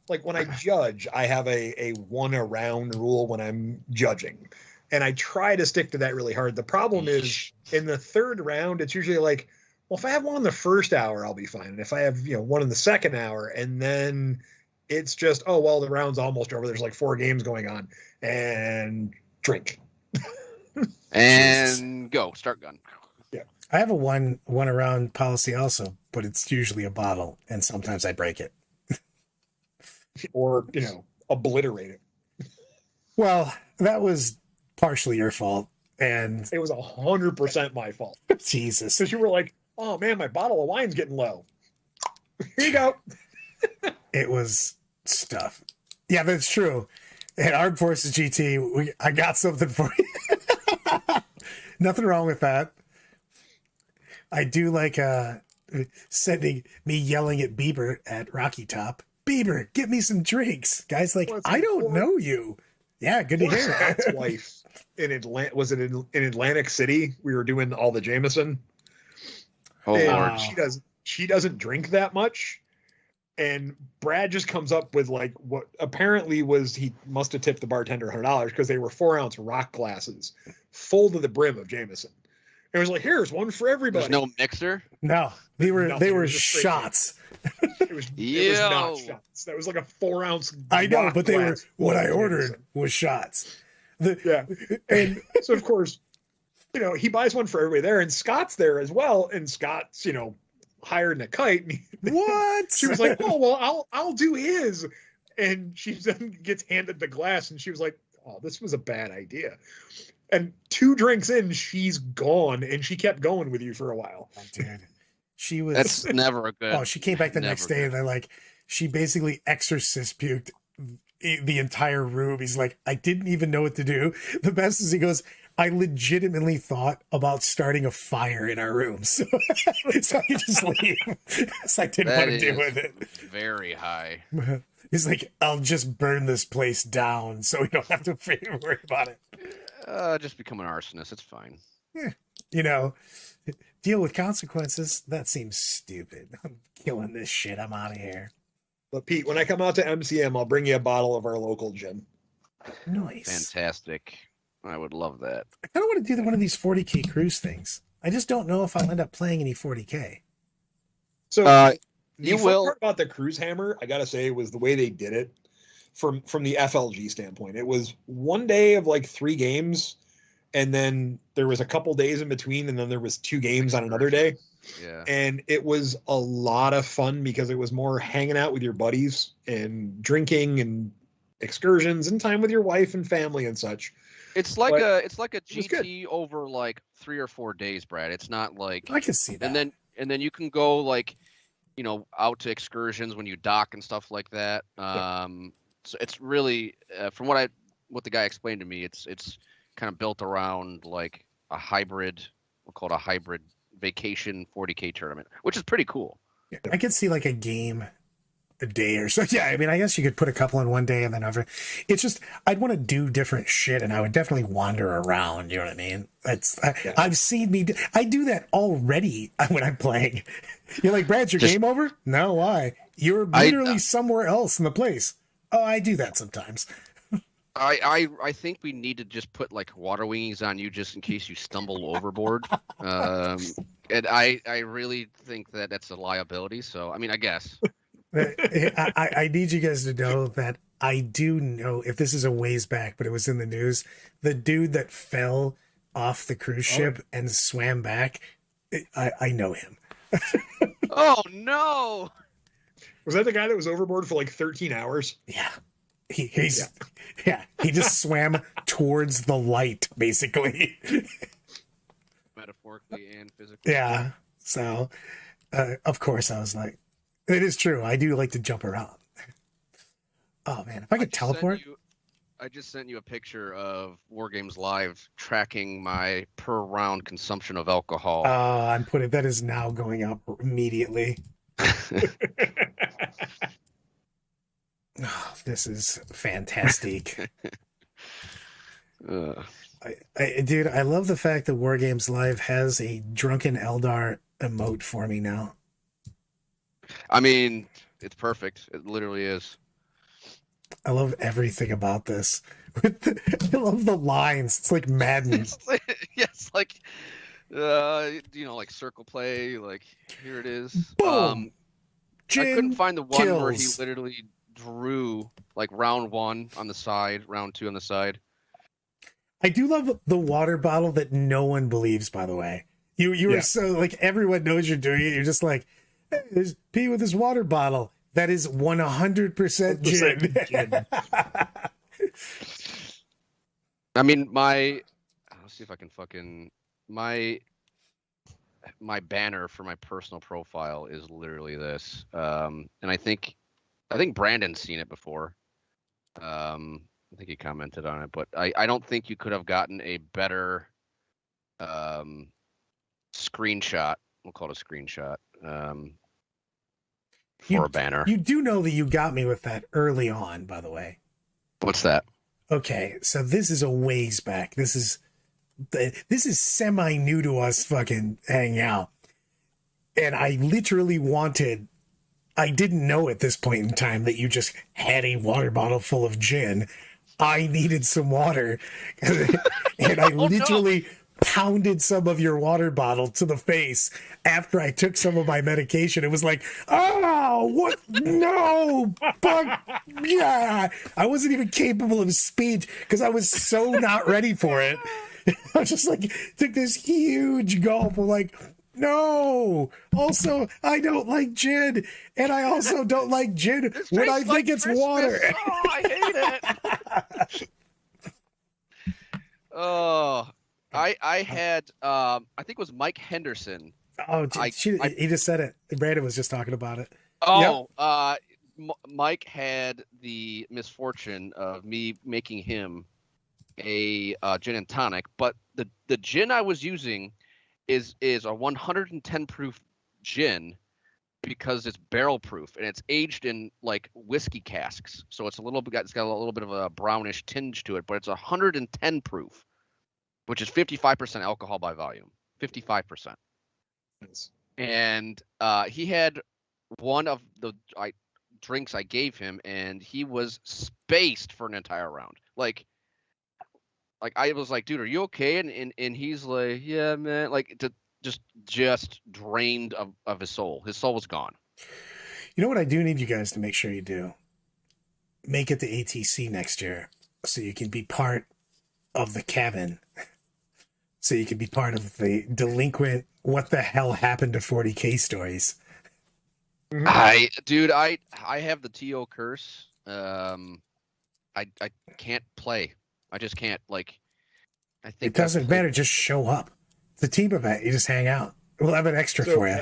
like when I judge, I have a 1 round rule when I'm judging. And I try to stick to that really hard. The problem is in the 3rd round, it's usually like, well, if I have 1 in the 1st hour, I'll be fine. And if I have, 1 in the 2nd hour, and then it's just, oh, well, the round's almost over. There's like 4 games going on, and drink. And go, start gun. Yeah. I have a one around policy also, but it's usually a bottle, and sometimes I break it. Or, obliterate it. Well, that was partially your fault, and it was 100% my fault. Jesus, because you were like, "Oh man, my bottle of wine's getting low." Here you go. It was stuff. Yeah, that's true. At Armed Forces GT, I got something for you. Nothing wrong with that. I do like sending me yelling at Bieber at Rocky Top. Bieber, get me some drinks. Guys, like, I don't know you. Yeah, good to hear. Scott's wife in Atlantic City? We were doing all the Jameson. Oh, Lord. She doesn't drink that much. And Brad just comes up with like what apparently was, he must have tipped the bartender $100 because they were 4-ounce rock glasses full to the brim of Jameson. It was like, here's one for everybody. There's no mixer? No, they were shots. It was not shots. That was like a 4-ounce. I know, but they were, what I ordered was shots. And so of course, he buys one for everybody there, and Scott's there as well. And Scott's, higher than a kite. What? She was like, oh, well, I'll do his. And she then gets handed the glass, and she was like, oh, this was a bad idea. And 2 drinks in, she's gone, and she kept going with you for a while. Oh, dude. She was. That's never a good. Oh, she came back the next day, and she basically exorcist puked the entire room. He's like, I didn't even know what to do. The best is he goes, I legitimately thought about starting a fire in our room, so I could just leave. So I didn't want to deal with it. Very high. He's like, I'll just burn this place down, so we don't have to worry about it. Just become an arsonist. It's fine. Yeah. Deal with consequences. That seems stupid. I'm killing this shit. I'm out of here. But Pete, when I come out to MCM, I'll bring you a bottle of our local gin. Nice. Fantastic. I would love that. I kind of want to do one of these 40K cruise things. I just don't know if I'll end up playing any 40K. So You the fun will. part about the Cruise Hammer, I gotta say, was the way they did it from the FLG standpoint. It was one day of like 3 games, and then there was a couple days in between, and then there was 2 games on another day. Yeah. And it was a lot of fun because it was more hanging out with your buddies and drinking and excursions and time with your wife and family and such. It's like But a was good. GT over like 3 or 4 days, Brad. It's not like I can see that. and then you can go like, you know, out to excursions when you dock and stuff like that. So it's really from what the guy explained to me, it's kind of built around like a hybrid, we'll call it a hybrid vacation 40K tournament, which is pretty cool. Yeah, I could see like a game a day or so. Yeah, I mean, I guess you could put a couple in one day and then other. It's just I'd want to do different shit, and I would definitely wander around. You know what I mean? I've seen me. I do that already when I'm playing. You're like, Brad, your game over? No, why? You're literally somewhere else in the place. Oh, I do that sometimes. I think we need to just put like water wings on you just in case you stumble overboard. And I really think that that's a liability. So I mean, I guess. I need you guys to know that I do know, if this is a ways back, but it was in the news, the dude that fell off the cruise ship and swam back, I know him. Oh no! Was that the guy that was overboard for like 13 hours? Yeah. He just swam towards the light, basically. Metaphorically and physically. Yeah. So, of course, I was like, it is true. I do like to jump around. Oh man, if I could teleport. I just sent you a picture of War Games Live tracking my per round consumption of alcohol. I'm putting that is now going up immediately. Oh, this is fantastic. Dude, I love the fact that War Games Live has a drunken Eldar emote for me now. I mean, it's perfect. It literally is. I love everything about this. I love the lines. It's like Madden. Yes, like, you know, like circle play. Like, here it is. Boom! I couldn't find the one where he kills. literally drew like round 1 on the side, round 2 on the side. I do love the water bottle that no one believes, by the way. You are so, like, everyone knows you're doing it. You're just like, hey, there's P with his water bottle. That is 100% gin. I mean, let's see if I can my banner for my personal profile is literally this. And I think Brandon's seen it before. I think he commented on it, but I don't think you could have gotten a better screenshot. We'll call it a screenshot. For a banner. You do know that you got me with that early on, by the way. What's that? Okay, so this is a ways back. This is semi new to us fucking hanging out. And I literally I didn't know at this point in time that you just had a water bottle full of gin. I needed some water. And I literally pounded some of your water bottle to the face after I took some of my medication. It was like, oh, what? No, fuck, yeah. I wasn't even capable of speech because I was so not ready for it. I was just like, took this huge gulp of like, no. Also, I don't like gin, and I also don't like gin when I think it's Christmas. water. Oh, I hate it. Oh. I had I think it was Mike Henderson. Oh, he just said it. Brandon was just talking about it. Oh, yep. Mike had the misfortune of me making him a gin and tonic, but the gin I was using is a 110 proof gin because it's barrel proof and it's aged in like whiskey casks, so it's got a little bit of a brownish tinge to it, but it's 110 proof. Which is 55% alcohol by volume, 55%. And he had one of the drinks I gave him, and he was spaced for an entire round. Like I was like, dude, are you okay? And he's like, yeah, man. Like just drained of his soul. His soul was gone. You know what I do need you guys to make sure you do? Make it to ATC next year so you can be part of the cabin. So you can be part of the delinquent, what the hell happened to 40K stories. I have the TO curse. I can't play. I just can't, like, I think it doesn't matter. Just show up. It's a team event. You just hang out. We'll have an extra for you.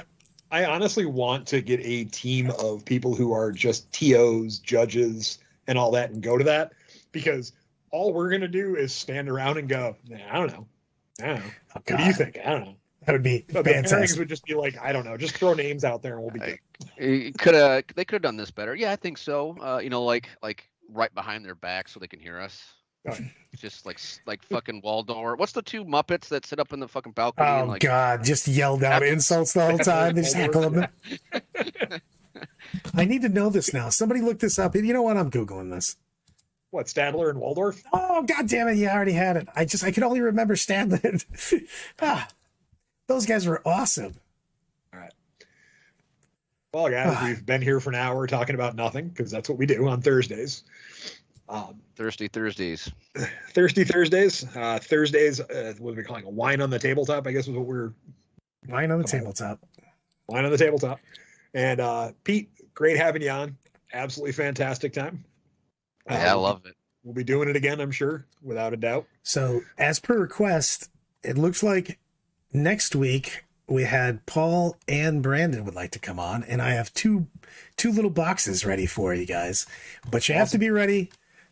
I honestly want to get a team of people who are just TOs, judges, and all that, and go to that, because all we're going to do is stand around and go, nah, I don't know. Oh, what do you think? I don't know. That would be but fantastic. The pairings would just be like, I don't know. Just throw names out there and we'll be good. They could have done this better. Yeah, I think so. Like right behind their back so they can hear us. Oh. Just like fucking Waldorf. What's the two Muppets that sit up in the fucking balcony? Oh, and like, God. Just yelled out insults the whole time. They just heckle them. I need to know this now. Somebody look this up. You know what? I'm Googling this. What, Stadler and Waldorf? Oh, God damn it. Yeah, I already had it. I could only remember Stadler. Those guys were awesome. All right. Well, guys, we've been here for an hour talking about nothing, because that's what we do on Thursdays. Thirsty Thursdays. Thirsty Thursdays. Thursdays, what are we calling it? Wine on the tabletop, I guess is what we're... Wine on the tabletop. Wine on the tabletop. And Pete, great having you on. Absolutely fantastic time. Yeah, I love it. We'll be doing it again, I'm sure, without a doubt. So, as per request, it looks like next week we had Paul and Brandon would like to come on, and I have two little boxes ready for you guys. But you have to be ready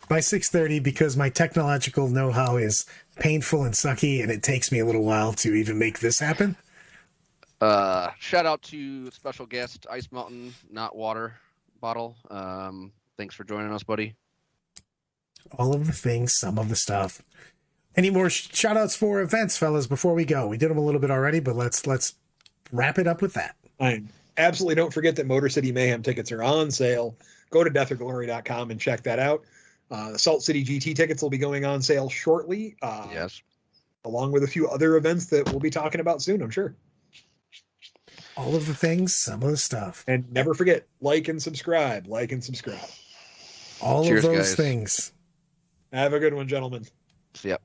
by 6:30 because my technological know-how is painful and sucky, and it takes me a little while to even make this happen. Shout out to special guest Ice Mountain, not water bottle. Thanks for joining us, buddy. All of the things, some of the stuff. Any more shout outs for events, fellas, before we go? We did them a little bit already, but let's wrap it up with that. Fine. Absolutely don't forget that Motor City Mayhem tickets are on sale. Go to deathorglory.com and check that out. The Salt City GT tickets will be going on sale shortly. Yes. Along with a few other events that we'll be talking about soon, I'm sure. All of the things, some of the stuff. And never forget, like and subscribe. Like and subscribe. All Cheers, of those guys. things. Have a good one, gentlemen. Yep.